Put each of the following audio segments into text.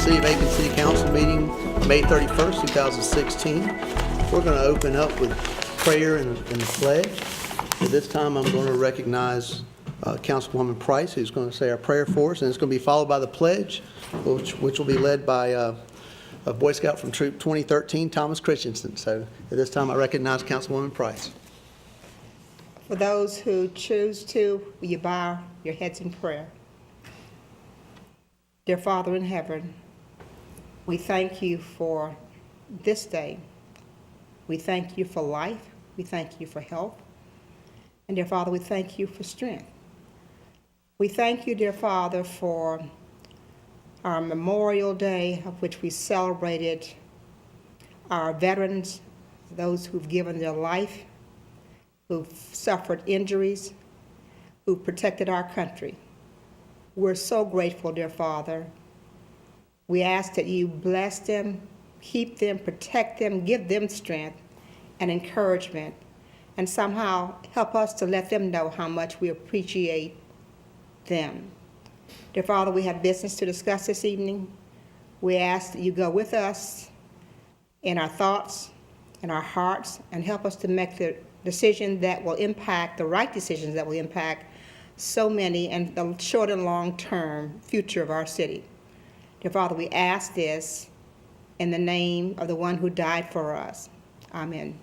City of Aiken City Council meeting, May 31st, 2016. We're going to open up with prayer and the pledge. At this time, I'm going to recognize Councilwoman Price, who's going to say our prayer for us, and it's going to be followed by the pledge, which will be led by a Boy Scout from Troop 2013, Thomas Christensen. So at this time, I recognize Councilwoman Price. For those who choose to, will you bow your heads in prayer? Dear Father in heaven, we thank you for this day. We thank you for life. We thank you for health. And dear Father, we thank you for strength. We thank you, dear Father, for our Memorial Day, of which we celebrated our veterans, those who've given their life, who've suffered injuries, who've protected our country. We're so grateful, dear Father. We ask that you bless them, keep them, protect them, give them strength and encouragement, and somehow help us to let them know how much we appreciate them. Dear Father, we have business to discuss this evening. We ask that you go with us in our thoughts, in our hearts, and help us to make the decision that will impact, the right decisions that will impact so many and the short and long-term future of our city. Dear Father, we ask this in the name of the one who died for us. Amen.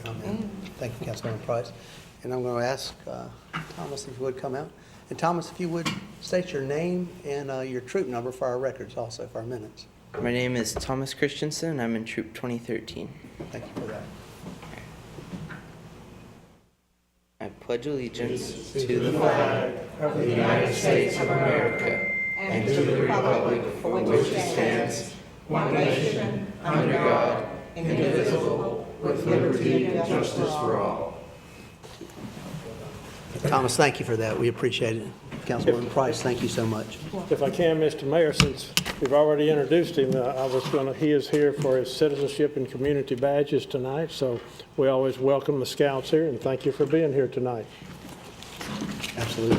Amen. Thank you, Councilwoman Price. And I'm going to ask Thomas if you would come out. And Thomas, if you would state your name and your troop number for our records also, for our minutes. My name is Thomas Christensen. I'm in Troop 2013. Thank you for that. I pledge allegiance to the flag of the United States of America and to the republic for which it stands, one nation, under God, indivisible, with liberty and justice for all. Thomas, thank you for that. We appreciate it. Councilwoman Price, thank you so much. If I can, Mr. Mayor, since we've already introduced him, he is here for his citizenship and community badges tonight, so we always welcome the scouts here, and thank you for being here tonight. Absolutely.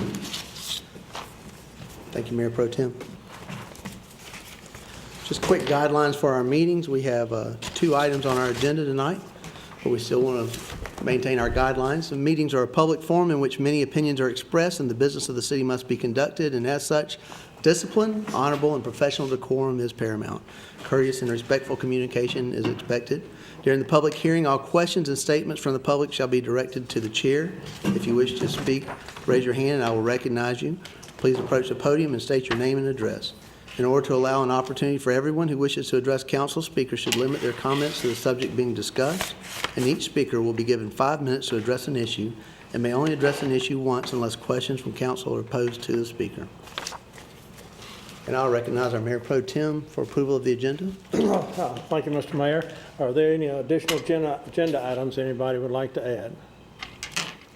Thank you, Mayor Pro Tem. Just quick guidelines for our meetings. We have 2 items on our agenda tonight, but we still want to maintain our guidelines. The meetings are a public forum in which many opinions are expressed and the business of the city must be conducted, and as such, discipline, honorable, and professional decorum is paramount. Courteous and respectful communication is expected. During the public hearing, all questions and statements from the public shall be directed to the chair. If you wish to speak, raise your hand and I will recognize you. Please approach the podium and state your name and address. In order to allow an opportunity for everyone who wishes to address council, speakers should limit their comments to the subject being discussed, and each speaker will be given 5 minutes to address an issue and may only address an issue once unless questions from council are posed to the speaker. And I'll recognize our Mayor Pro Tem for approval of the agenda. Thank you, Mr. Mayor. Are there any additional agenda items anybody would like to add?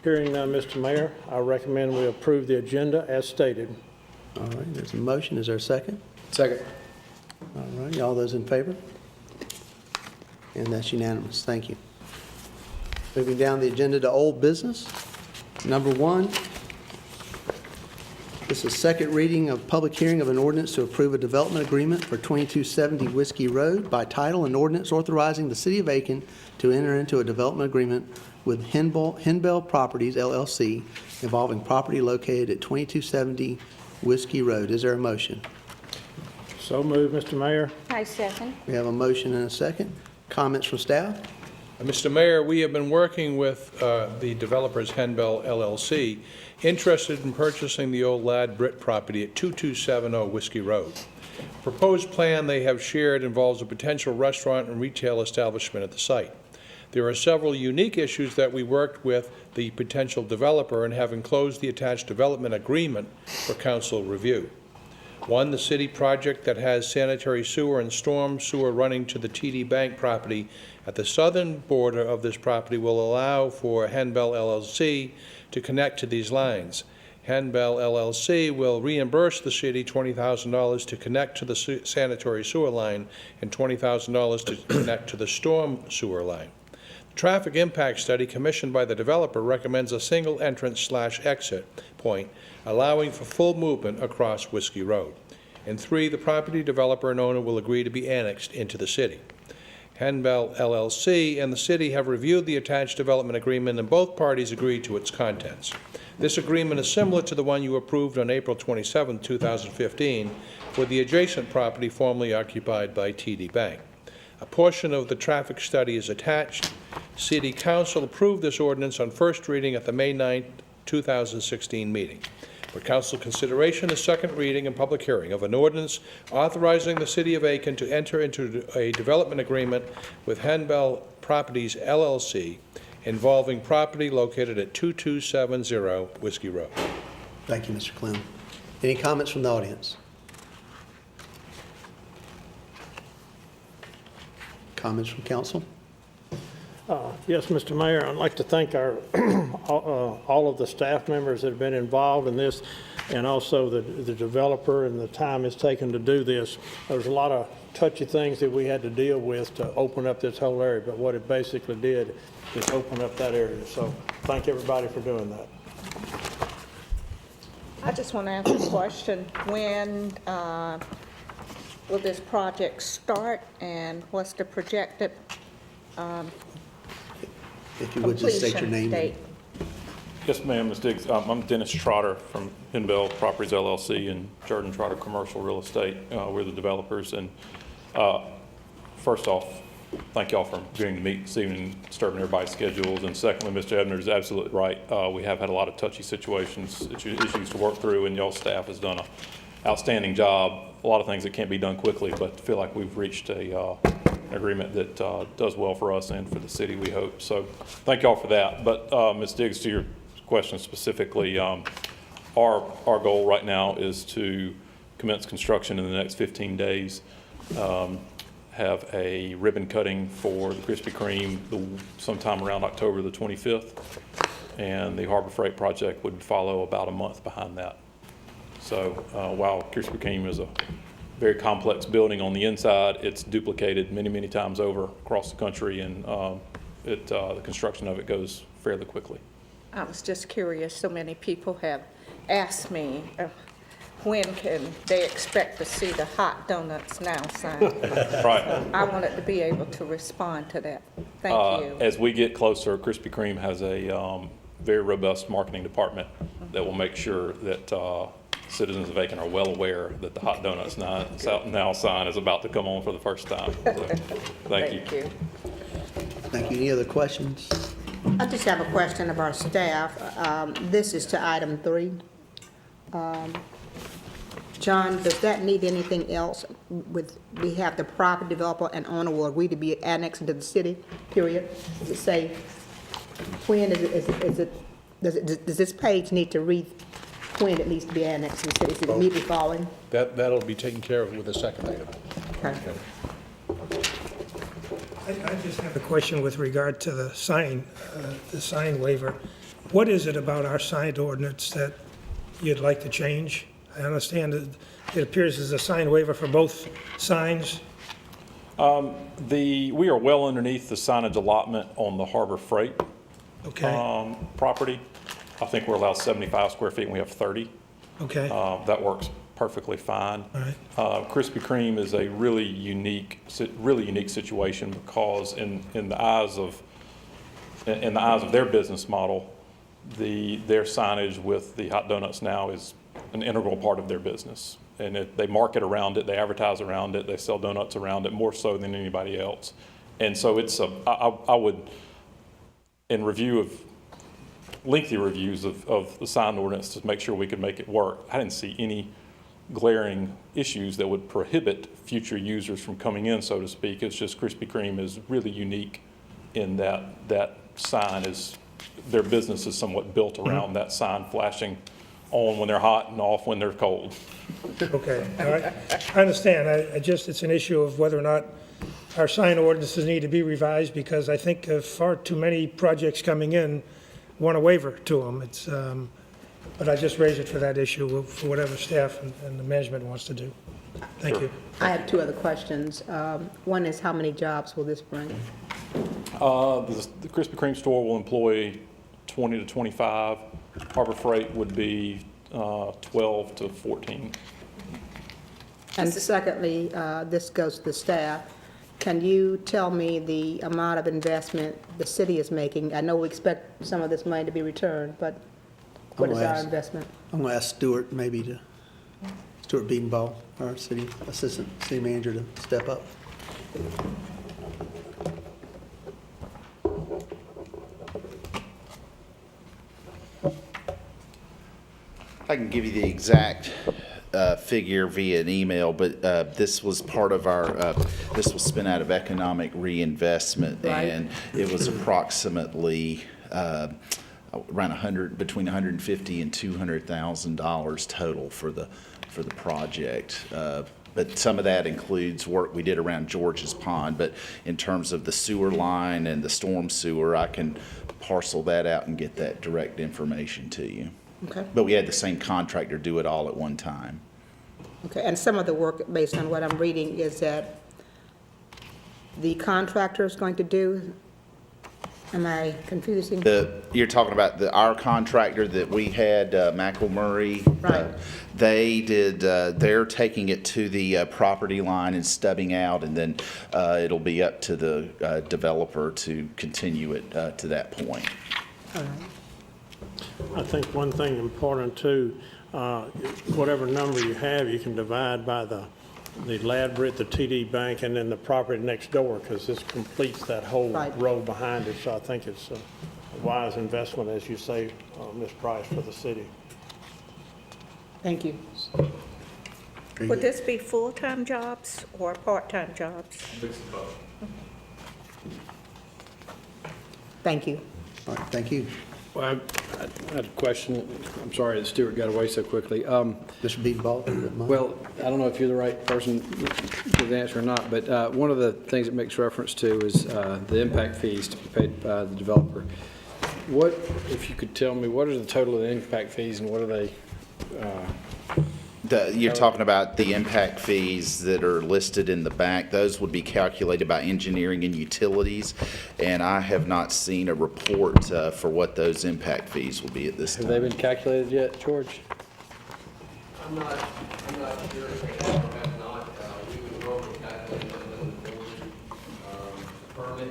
Hearing none, Mr. Mayor, I recommend we approve the agenda as stated. All right, there's a motion. Is there a second? Second. All right, all those in favor? And that's unanimous. Thank you. Moving down the agenda to old business. Number 1, this is second reading of public hearing of an ordinance to approve a development agreement for 2270 Whiskey Road by title, an ordinance authorizing the City of Aiken to enter into a development agreement with Henbell Properties, LLC, involving property located at 2270 Whiskey Road. Is there a motion? So moved, Mr. Mayor. I second. We have a motion and a second. Comments from staff? Mr. Mayor, we have been working with the developers Henbell LLC, interested in purchasing the old Lad Britt property at 2270 Whiskey Road. Proposed plan they have shared involves a potential restaurant and retail establishment at the site. There are several unique issues that we worked with the potential developer and have enclosed the attached development agreement for council review. 1, the city project that has sanitary sewer and storm sewer running to the TD Bank property at the southern border of this property will allow for Henbell LLC to connect to these lines. Henbell LLC will reimburse the city $20,000 to connect to the sanitary sewer line and $20,000 to connect to the storm sewer line. The traffic impact study commissioned by the developer recommends a single entrance/exit point, allowing for full movement across Whiskey Road. And 3, the property developer and owner will agree to be annexed into the city. Henbell LLC and the city have reviewed the attached development agreement, and both parties agreed to its contents. This agreement is similar to the one you approved on April 27, 2015, for the adjacent property formerly occupied by TD Bank. A portion of the traffic study is attached. City Council approved this ordinance on first reading at the May 9, 2016 meeting. For council consideration, a second reading and public hearing of an ordinance authorizing the City of Aiken to enter into a development agreement with Henbell Properties LLC involving property located at 2270 Whiskey Road. Thank you, Mr. Clem. Any comments from the audience? Comments from council? Yes, Mr. Mayor, I'd like to thank our, all of the staff members that have been involved in this, and also the developer and the time it's taken to do this. There's a lot of touchy things that we had to deal with to open up this whole area, but what it basically did is open up that area. So thank everybody for doing that. I just want to ask a question. When will this project start, and what's the projected If you would just state your completion name. date? Yes, ma'am, Ms. Diggs. I'm Dennis Trotter from Henbell Properties LLC and Jordan Trotter Commercial Real Estate. We're the developers. And first off, thank y'all for agreeing to meet this evening, disturbing everybody's schedules. And secondly, Mr. Ebner is absolutely right. We have had a lot of touchy situations, issues to work through, and y'all's staff has done an outstanding job. A lot of things that can't be done quickly, but I feel like we've reached an agreement that does well for us and for the city, we hope. So thank y'all for that. But Ms. Diggs, to your question specifically, our goal right now is to commence construction in the next 15 days, have a ribbon cutting for the Krispy Kreme sometime around October the 25th, and the Harbor Freight project would follow about a month behind that. So while Krispy Kreme is a very complex building on the inside, it's duplicated many, many times over across the country, and the construction of it goes fairly quickly. I was just curious. So many people have asked me, when can they expect to see the hot donuts now sign? Right. I wanted to be able to respond to that. Thank you. As we get closer, Krispy Kreme has a very robust marketing department that will make sure that citizens of Aiken are well aware that the hot donuts now sign is about to come on for the first time. So, thank you. Thank you. Any other questions? I just have a question of our staff. This is to item 3. John, does that need anything else? We have the property developer and owner will agree to be annexed into the city, period? Does it say, when does this page need to read when it needs to be annexed to the city? Is it immediately following? That'll be taken care of with the second item. Okay. I just have a question with regard to the sign waiver. What is it about our sign ordinance that you'd like to change? I understand that it appears as a sign waiver for both signs. We are well underneath the signage allotment on the Harbor Freight property. I think we're allowed 75 square feet and we have 30. Okay. That works perfectly fine. All right. Krispy Kreme is a really unique situation because in the eyes of their business model, their signage with the hot donuts now is an integral part of their business, and they market around it, they advertise around it, they sell donuts around it more so than anybody else. And so I would, in lengthy reviews of the sign ordinance to make sure we could make it work, I didn't see any glaring issues that would prohibit future users from coming in, so to speak. It's just Krispy Kreme is really unique in that sign is, their business is somewhat built around that sign flashing on when they're hot and off when they're cold. Okay, all right. I understand. It's an issue of whether or not our sign ordinances need to be revised, because I think far too many projects coming in want a waiver to them. But I just raise it for that issue, for whatever staff and the management wants to do. Thank you. I have 2 other questions. One is, how many jobs will this bring? The Krispy Kreme store will employ 20 to 25. Harbor Freight would be 12 to 14. And secondly, this goes to the staff. Can you tell me the amount of investment the city is making? I know we expect some of this money to be returned, but what is our investment? I'm going to ask Stuart Stuart Beedenball, our assistant city manager, to step up. I can give you the exact figure via an email, but this was part of our, this was spent out of economic reinvestment. Right. And it was approximately around between $150,000 and $200,000 total for the project. But some of that includes work we did around George's Pond. But in terms of the sewer line and the storm sewer, I can parcel that out and get that direct information to you. Okay. But we had the same contractor do it all at one time. Okay, and some of the work, based on what I'm reading, is that the contractor is going to do? Am I confusing? You're talking about our contractor that we had, McElmurray. Right. They did, they're taking it to the property line and stubbing out, and then it'll be up to the developer to continue it to that point. All right. I think one thing important too, whatever number you have, you can divide by the Ladbrit, the TD Bank, and then the property next door, because this completes that whole Right. row behind it. So I think it's a wise investment, as you say, Ms. Price, for the city. Thank you. Would this be full-time jobs or part-time jobs? Thank you. All right, thank you. Well, I had a question. I'm sorry that Stuart got away so quickly. Mr. Beedenball, if you wouldn't mind. Well, I don't know if you're the right person to the answer or not, but one of the things it makes reference to is the impact fees to be paid by the developer. What, if you could tell me, what are the total of the impact fees and what are they? You're talking about the impact fees that are listed in the back. Those would be calculated by engineering and utilities, and I have not seen a report for what those impact fees will be at this Have they time. been calculated yet, George? I'm not sure if they have or have not. We would normally calculate them in the building. The permit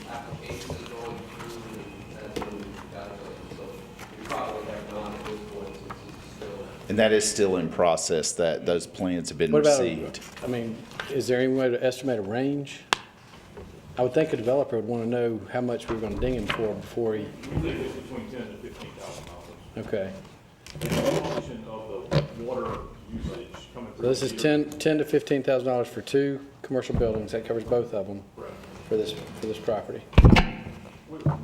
application is going through and that's when we calculate. So we probably have not at this point since it's still. And that is still in process, that those plans have been What about, received. I mean, is there any way to estimate a range? I would think a developer would want to know how much we're going to ding him for before he, I think it's between $10,000 to $15,000. okay. In function of the water usage coming through. So this is the $10,000 to $15,000 for 2 commercial buildings. That covers both of them for this property. We've got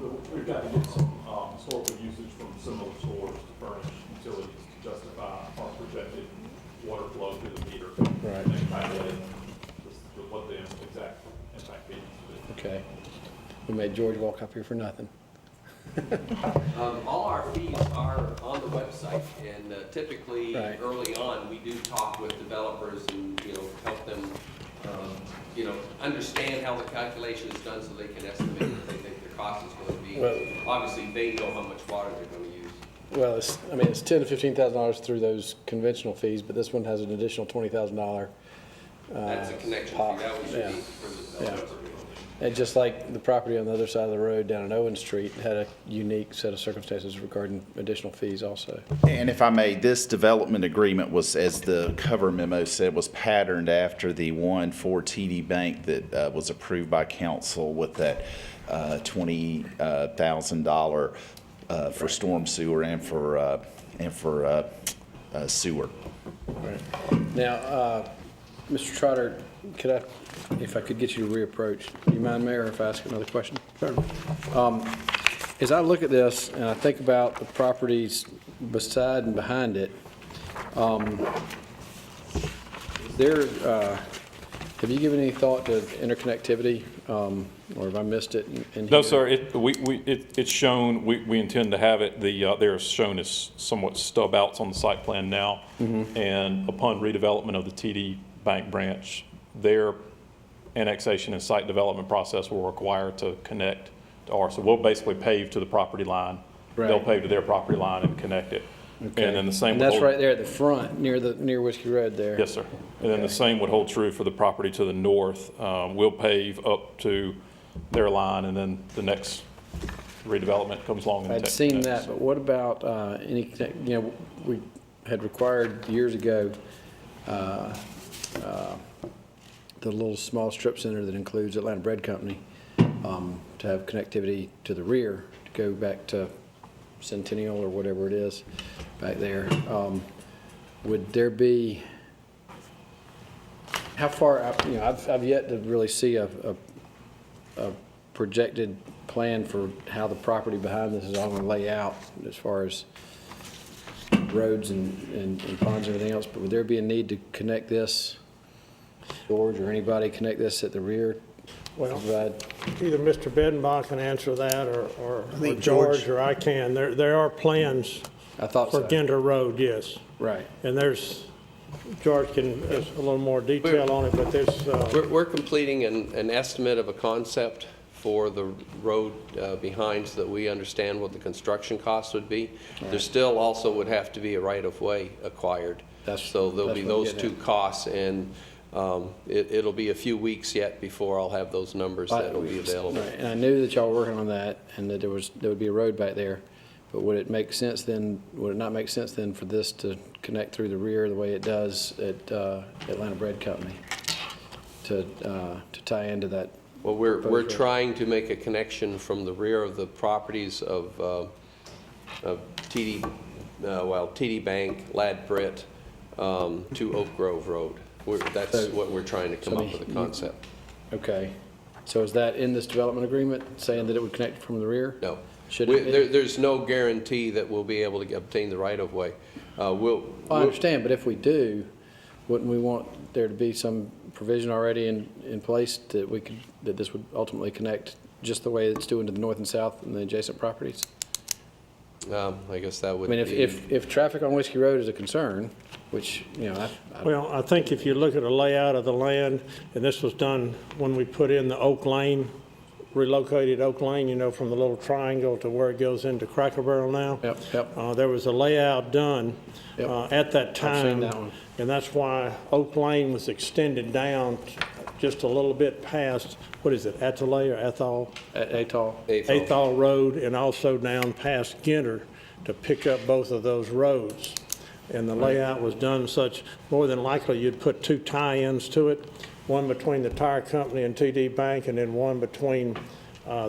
to get some historical usage from similar stores to furnish utilities to justify our projected water flow through the meter. Right. And calculate what the exact impact fees will be. Okay. We made George walk up here for nothing. All our fees are on the website, and typically, Right. early on, we do talk with developers and, help them, understand how the calculation is done so they can estimate what they think their cost is going to be. Well- Obviously, they know how much water they're going to use. Well, it's $10,000 to $15,000 through those conventional fees, but this one has an additional $20,000. That's a connection fee, pop. that was Yeah. unique for the developer. And just like the property on the other side of the road down on Owen Street had a unique set of circumstances regarding additional fees also. And if I may, this development agreement was, as the cover memo said, was patterned after the one for TD Bank that was approved by council with that $20,000 for storm sewer and for sewer. Now, Mr. Trotter, if I could get you to reapproach, do you mind, Mayor, if I ask another question? Certainly. As I look at this and I think about the properties beside and behind it, have you given any thought to interconnectivity, or have I missed it in here? No, sir, it's shown, we intend to have it, they're shown as somewhat stub outs on the site plan now. And upon redevelopment of the TD Bank branch, their annexation and site development process will require to connect to ours. So we'll basically pave to the property line. They'll Right. pave to their property line and connect it. Okay. And then the same And would that's hold. right there at the front, near Whiskey Road there? Yes, sir. And then the same would hold true for the property to the north. We'll pave up to their line, and then the next redevelopment comes along. and I'd takes seen next. that, but what about we had required years ago the little small strip center that includes Atlanta Bread Company to have connectivity to the rear, to go back to Centennial or whatever it is back there. Would there be, how far, I've yet to really see a projected plan for how the property behind this is all going to lay out as far as roads and ponds and everything else, but would there be a need to connect this, George or anybody connect this at the rear? Well, Provide, either Mr. Bedenbaugh can answer that, or think George, George- or I can. There are plans I thought for so. Ginder Road, yes. Right. And George can, there's a little more detail on it, but there's, We're completing an estimate of a concept for the road behind so that we understand what the construction costs would be. There still also would have to be a right-of-way acquired. So there'll be that's what I'm those getting two costs, and it'll be a few weeks yet before I'll have those numbers that'll be available. Right, and I knew that y'all were working on that, and that there would be a road back there, but would it make sense then, would it not make sense then for this to connect through the rear the way it does at Atlanta Bread Company to tie into that? Well, we're proposed road? trying to make a connection from the rear of the properties of TD Bank, Lad Britt, to Oak Grove Road. That's So- what we're trying to come up with a concept. Okay, so is that in this development agreement, saying that it would connect from the rear? No. Should it be? There's no guarantee that we'll be able to obtain the right-of-way. I understand, but if we do, wouldn't we want there to be some provision already in place that this would ultimately connect just the way it's doing to the north and south and the adjacent properties? I guess that I would mean, be. if traffic on Whiskey Road is a concern, which, well, I think if you look at a layout of the land, and this was done when we put in the Oak Lane, relocated Oak Lane, from the little triangle to where it goes into Cracker Barrel now. Yep. There was a layout done Yep. at that time. I've seen that one. And that's why Oak Lane was extended down just a little bit past, what is it, Atolay or Athol? Atoll. Athol Road, and also down past Ginder to pick up both of those roads. And the layout was done such, more than likely you'd put two tie-ins to it, one between the tire company and TD Bank, and then one between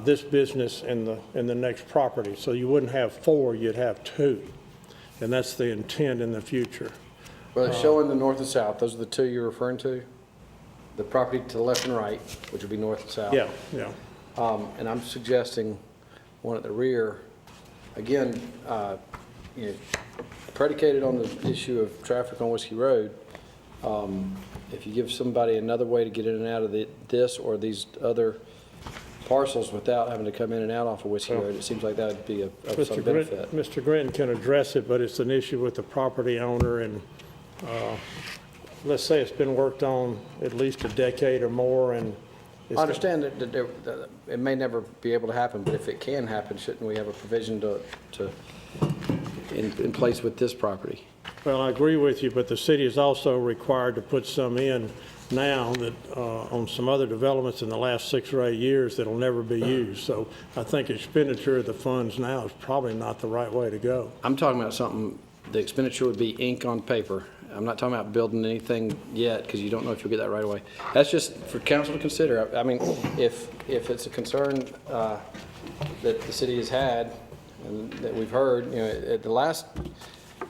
this business and the next property. So you wouldn't have four, you'd have two. And that's the intent in the future. Well, it's showing the north and south. Those are the two you're referring to? The property to the left and right, which would be north and south. Yeah. And I'm suggesting one at the rear, again, predicated on the issue of traffic on Whiskey Road. If you give somebody another way to get in and out of this or these other parcels without having to come in and out off of Whiskey Road, it seems like that would be of some benefit. Mr. Gritton can address it, but it's an issue with the property owner, and let's say it's been worked on at least a decade or more, and it's I understand that it may never be able to happen, but if it can happen, shouldn't we have a provision in place with this property? Well, I agree with you, but the city is also required to put some in now that, on some other developments in the last 6 or 8 years that'll never be used. So I think expenditure of the funds now is probably not the right way to go. I'm talking about something, the expenditure would be ink on paper. I'm not talking about building anything yet, because you don't know if you'll get that right away. That's just for council to consider. I mean, if it's a concern that the city has had and that we've heard, at the last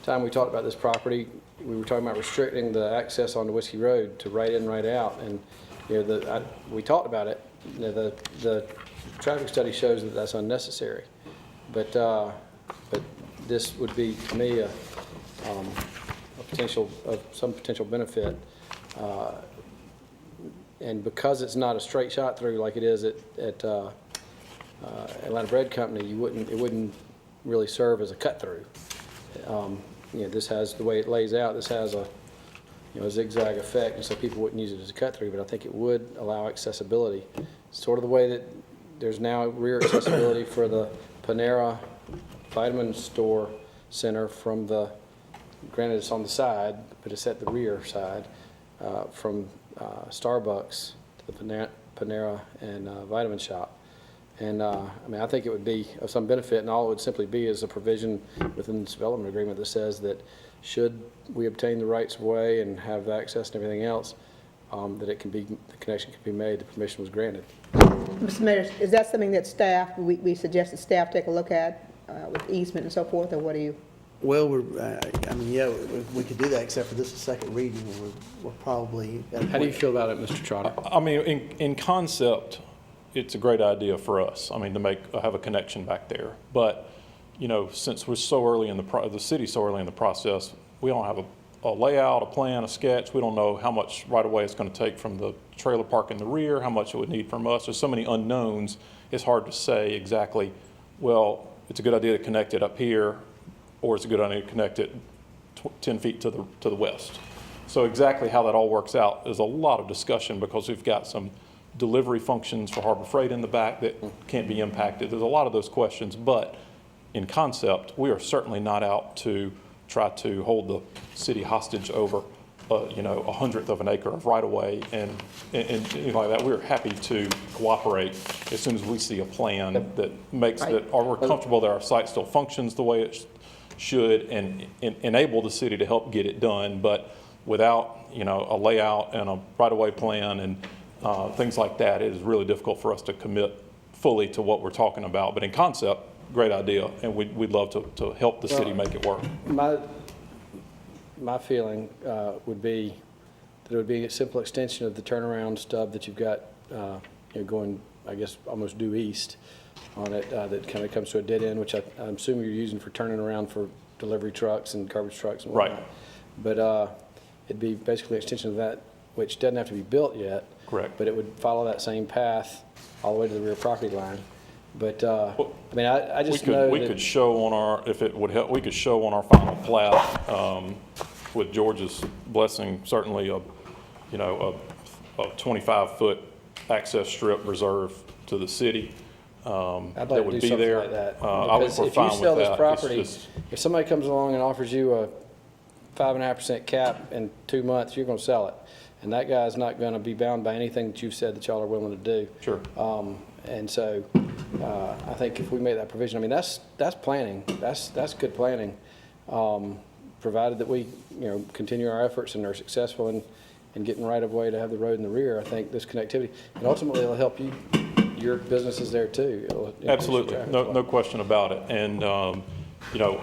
time we talked about this property, we were talking about restricting the access onto Whiskey Road to right in, right out, and we talked about it. The traffic study shows that that's unnecessary, but this would be, to me, some potential benefit, and because it's not a straight shot through like it is at Atlanta Bread Company, it wouldn't really serve as a cut through. This has, the way it lays out, this has a zigzag effect, and so people wouldn't use it as a cut through, but I think it would allow accessibility. Sort of the way that there's now rear accessibility for the Panera vitamin store center from the, granted it's on the side, but it's at the rear side, from Starbucks to the Panera and Vitamin Shop. And I mean, I think it would be of some benefit, and all it would simply be is a provision within this development agreement that says that should we obtain the rights of way and have access and everything else, that it can be, the connection can be made, the permission was granted. Mr. Mayor, is that something that staff, we suggest that staff take a look at with easement and so forth, or what do you? Well, I mean, yeah, we could do that, except for this is second reading, and we're probably at a How do you point. feel about it, Mr. Trotter? I mean, in concept, it's a great idea for us. I mean, to have a connection back there. But, you know, since we're so early in the city's so early in the process, we don't have a layout, a plan, a sketch. We don't know how much right of way it's going to take from the trailer park in the rear, how much it would need from us. There's so many unknowns. It's hard to say exactly, well, it's a good idea to connect it up here, or it's a good idea to connect it 10 feet to the west. So exactly how that all works out is a lot of discussion, because we've got some delivery functions for Harbor Freight in the back that can't be impacted. There's a lot of those questions, but in concept, we are certainly not out to try to hold the city hostage over, you know, 1/100th of an acre of right-of-way and anything like that. We're happy to cooperate as soon as we see a plan that makes that, or we're comfortable that our site still functions the way it should, and enable the city to help get it done, but without, you know, a layout and a right-of-way plan and things like that, it is really difficult for us to commit fully to what we're talking about. But in concept, great idea, and we'd love to help the city make it work. My feeling would be that it would be a simple extension of the turnaround stub that you've got, you know, going, I guess, almost due east on it, that kind of comes to a dead end, which I'm assuming you're using for turning around for delivery trucks and garbage trucks and whatnot. Right. But it'd be basically an extension of that, which doesn't have to be built yet. Correct. But it would follow that same path all the way to the rear property line. But, I mean, I just know We that- could show on our, if it would help, we could show on our final plat, with George's blessing, certainly you know, a 25-foot access strip reserved to the city. I'd That like to would do be something there. like that. I would, Because we're if fine you with sell this that. It's property, just- if somebody comes along and offers you a 5.5% cap in 2 months, you're going to sell it. And that guy's not going to be bound by anything that you've said that y'all are willing to do. Sure. And so I think if we make that provision, I mean, that's planning. That's good planning, provided that we, you know, continue our efforts and are successful in getting right of way to have the road in the rear. I think this connectivity, and ultimately it'll help you, your businesses there too. It'll increase your Absolutely, traffic no flow. question about it. And, you know,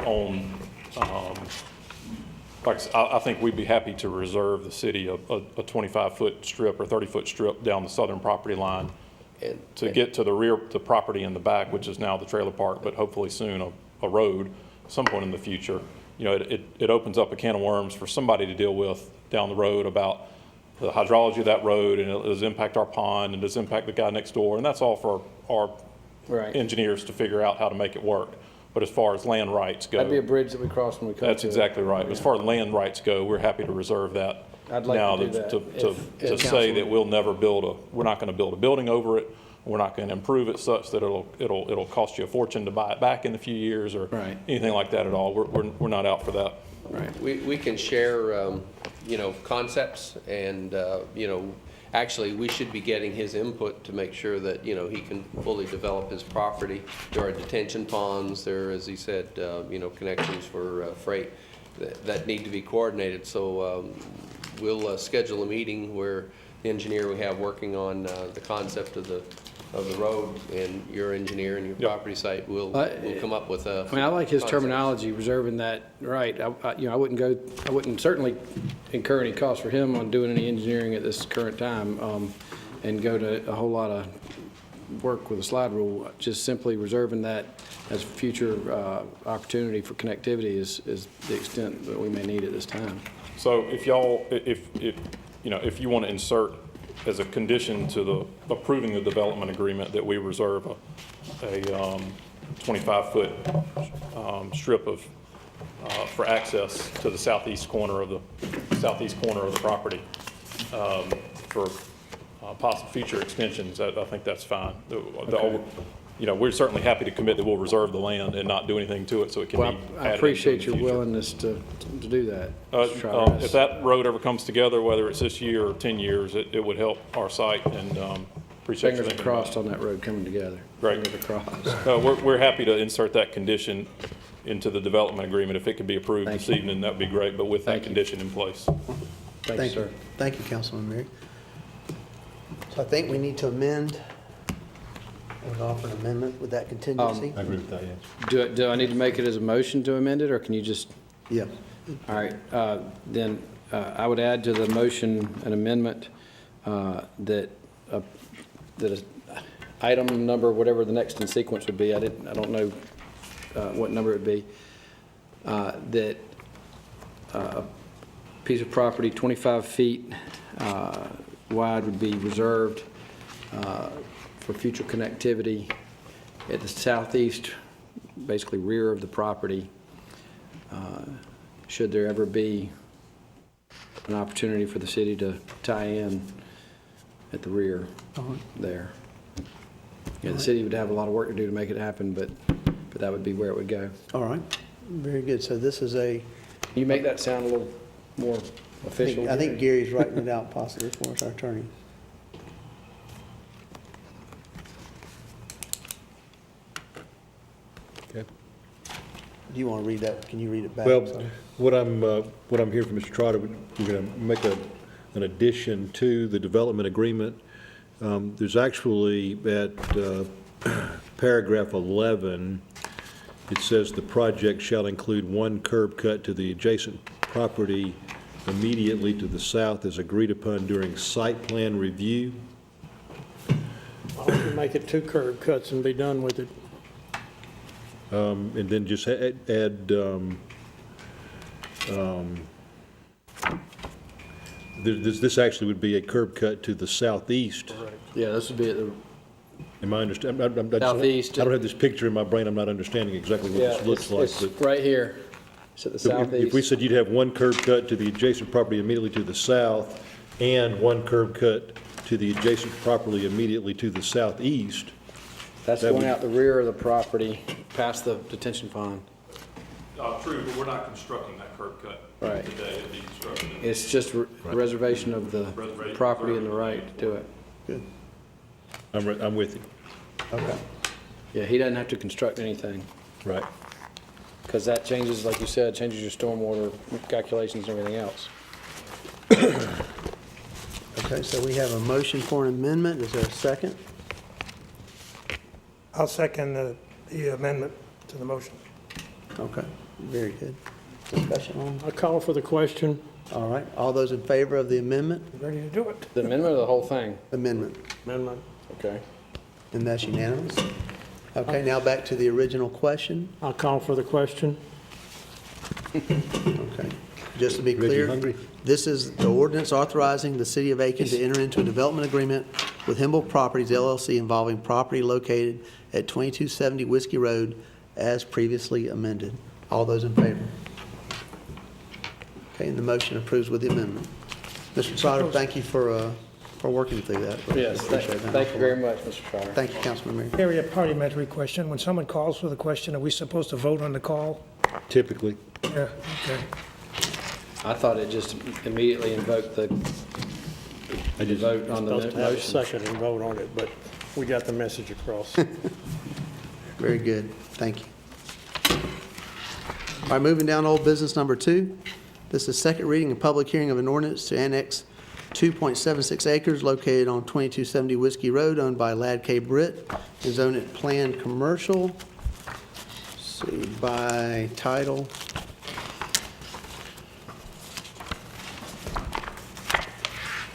like I said, I think we'd be happy to reserve the city a 25-foot strip or 30-foot strip down the southern property line to get to the rear, the property in the back, which is now the trailer park, but hopefully soon a road some point in the future. You know, it opens up a can of worms for somebody to deal with down the road about the hydrology of that road, and it does impact our pond, and does impact the guy next door, and that's all for our Right. engineers to figure out how to make it work. But as far as land rights go, That'd be a bridge that we cross when we come to it. that's exactly right. As far as land rights go, we're happy to reserve that. I'd like now to do that to if say council- that we'll never we're not going to build a building over it. We're not going to improve it such that it'll cost you a fortune to buy it back in a few years or Right. anything like that at all. We're not out for that. Right. We can share, you know, concepts and, you know, actually, we should be getting his input to make sure that, you know, he can fully develop his property. There are detention ponds, there, as he said, you know, connections for freight that need to be coordinated. So we'll schedule a meeting where the engineer we have working on the concept of the road, and your engineer and your Yep. property site will come up with a. I mean, I like his concept. terminology, reserving that right. You know, I wouldn't certainly incur any cost for him on doing any engineering at this current time, and go to a whole lot of work with a slide rule. Just simply reserving that as a future opportunity for connectivity is the extent that we may need at this time. So if y'all, if you know, if you want to insert as a condition to the approving the development agreement that we reserve a 25-foot strip of for access to the southeast corner of the property for possible future extensions, I think that's fine. we're certainly happy to commit that we'll reserve the land and not do anything to it so it can Well, be I added appreciate into your the future. willingness to do that, Mr. Trotter. If that road ever comes together, whether it's this year or 10 years, it would help our site, and appreciate you Fingers thinking about it. crossed on that road coming together. Great. Fingers crossed. We're happy to insert that condition into the development agreement. If it could be approved this evening, that'd be great, but with that condition in place. Thank you, sir. Thank you, Councilman Mary. So I think we need to amend, and offer an amendment with that contingency. I agree with that, yes. Do I need to make it as a motion to amend it, or can you just? Yeah. All right, then I would add to the motion an amendment that is item number, whatever the next in sequence would be, I don't know what number it would be, that a piece of property 25 feet wide would be reserved for future connectivity at the southeast, basically rear of the property, should there ever be an opportunity for the city to tie in at the rear there. Yeah, the city would have a lot of work to do to make it happen, but that would be where it would go. All right, very good. So this is a, Can you make that sound a little more official? I think Gary's writing it out possibly for us, our attorney. Okay. Do you want to read that? Can you read it back? Well, Sorry. what I'm hearing from Mr. Trotter, we're going to make an addition to the development agreement. There's actually at paragraph 11, it says the project shall include one curb cut to the adjacent property immediately to the south as agreed upon during site plan review. Why don't you make it 2 curb cuts and be done with it? And then just add, this actually would be a curb cut to the southeast. Yeah, this would be at the, Am I understanding? Southeast. I don't have this picture in my brain. I'm not understanding exactly what yeah, this looks like. it's but- right here. It's at the So if we southeast. said you'd have one curb cut to the adjacent property immediately to the south and one curb cut to the adjacent property immediately to the southeast, That's that going would- out the rear of the property, past the detention pond. True, but we're not constructing that curb cut Right. today. It'll be constructed. It's just reservation of the property and the right to do it. Good. I'm with you. Okay. Yeah, he doesn't have to construct anything, Right. because that changes, like you said, changes your stormwater calculations and everything else. Okay, so we have a motion for an amendment. Is there a second? I'll second the amendment to the motion. Okay, very good. Discussion on? I call for the question. All right, all those in favor of the amendment? Ready to do it? The amendment or the whole thing? Amendment. Amendment. Okay. And that's unanimous? Okay, now back to the original question. I'll call for the question. Okay. Just to be Reggie, clear, hungry? this is the ordinance authorizing the city of Aiken to enter into a development agreement with Himble Properties LLC involving property located at 2270 Whiskey Road as previously amended. All those in favor? Okay, and the motion approves with the amendment. Mr. Trotter, thank you for working through that. Yes, Appreciate that. thank you very much, Mr. Trotter. Thank you, Councilman Mary. Harry, a parliamentary question. When someone calls for the question, are we supposed to vote on the call? Typically. Yeah, okay. I thought it just immediately invoked the vote on the Supposed to have a motion. second and vote on it, but we got the message across. Very good. Thank you. All right, moving down to old business number 2. This is second reading and public hearing of an ordinance to annex 2.76 acres located on 2270 Whiskey Road owned by Ladd K. Britt and zone it planned commercial. Let's see, by title.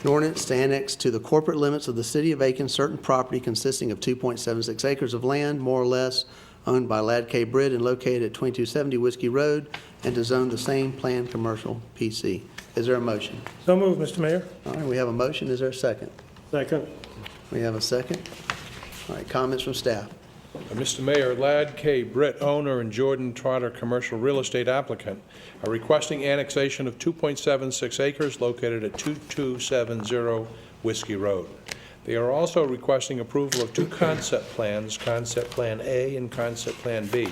An ordinance to annex to the corporate limits of the city of Aiken certain property consisting of 2.76 acres of land, more or less, owned by Ladd K. Britt and located at 2270 Whiskey Road, and to zone the same planned commercial PC. Is there a motion? So moved, Mr. Mayor. All right, we have a motion. Is there a second? Second. We have a second. All right, comments from staff. Mr. Mayor, Ladd K. Britt, owner, and Jordan Trotter, commercial real estate applicant, are requesting annexation of 2.76 acres located at 2270 Whiskey Road. They are also requesting approval of two concept plans, Concept Plan A and Concept Plan B.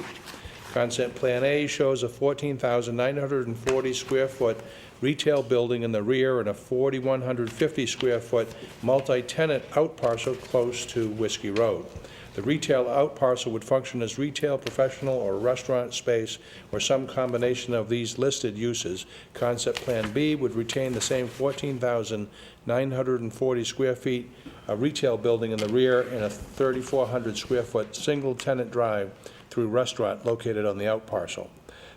Concept Plan A shows a 14,940 square foot retail building in the rear and a 4,150 square foot multi-tenant out parcel close to Whiskey Road. The retail out parcel would function as retail, professional, or restaurant space, or some combination of these listed uses. Concept Plan B would retain the same 14,940 square feet retail building in the rear and a 3,400 square foot single-tenant drive-through restaurant located on the out parcel.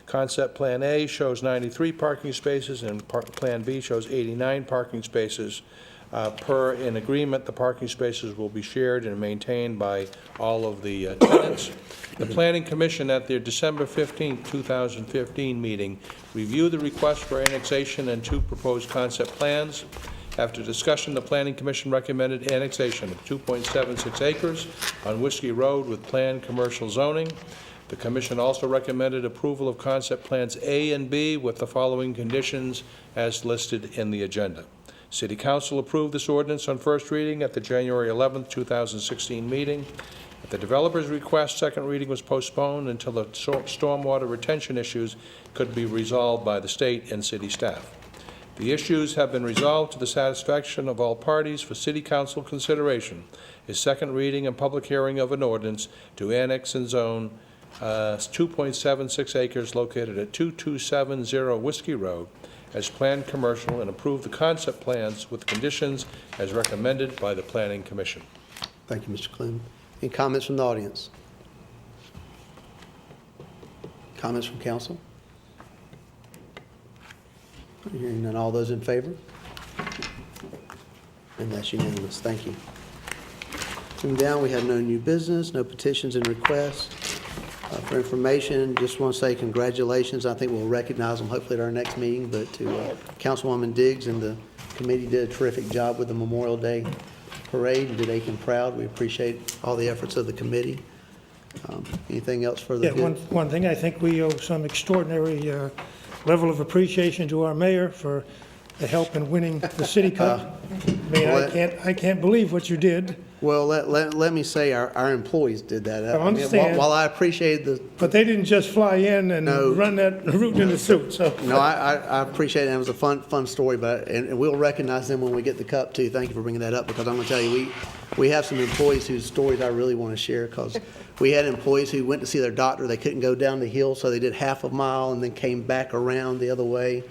Concept Plan A shows 93 parking spaces, and Plan B shows 89 parking spaces. Per in agreement, the parking spaces will be shared and maintained by all of the tenants. The Planning Commission at their December 15, 2015 meeting reviewed the request for annexation and two proposed concept plans. After discussion, the Planning Commission recommended annexation of 2.76 acres on Whiskey Road with planned commercial zoning. The Commission also recommended approval of concept plans A and B with the following conditions as listed in the agenda. City Council approved this ordinance on first reading at the January 11, 2016 meeting. At the developer's request, second reading was postponed until the stormwater retention issues could be resolved by the state and city staff. The issues have been resolved to the satisfaction of all parties for City Council consideration. Is second reading and public hearing of an ordinance to annex and zone 2.76 acres located at 2270 Whiskey Road as planned commercial and approve the concept plans with conditions as recommended by the Planning Commission. Thank you, Mr. Clem. Any comments from the audience? Comments from council? Hearing none, all those in favor? And that's unanimous. Thank you. Moving down, we have no new business, no petitions and requests. For information, just want to say congratulations. I think we'll recognize them hopefully at our next meeting, but to Councilwoman Diggs and the committee did a terrific job with the Memorial Day parade and did Aiken proud. We appreciate all the efforts of the committee. Anything else for the Yeah, one thing, I think we owe some extraordinary level of appreciation to our mayor for the help in winning the city cup. I mean, I can't believe what you did. Well, let me say our employees did that. I understand. While I appreciate the... But they didn't just fly in and run that route in the suit, so. No, I appreciate it. It was a fun story, and we'll recognize them when we get the cup too. Thank you for bringing that up, because I'm going to tell you, we have some employees whose stories I really want to share, because we had employees who went to see their doctor. They couldn't go down the hill, so they did half a mile and then came back around the other way.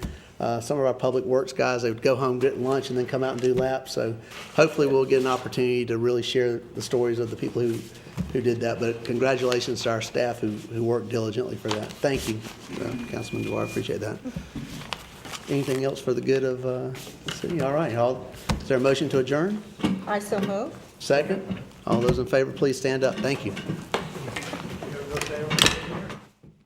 Some of our public works guys, they would go home, get lunch, and then come out and do laps. So hopefully we'll get an opportunity to really share the stories of the people who did that. But congratulations to our staff who worked diligently for that. Thank you, Councilman Dwyer. I appreciate that. Anything else for the good of the city? All right. Is there a motion to adjourn? I so move. Second? All those in favor, please stand up. Thank you.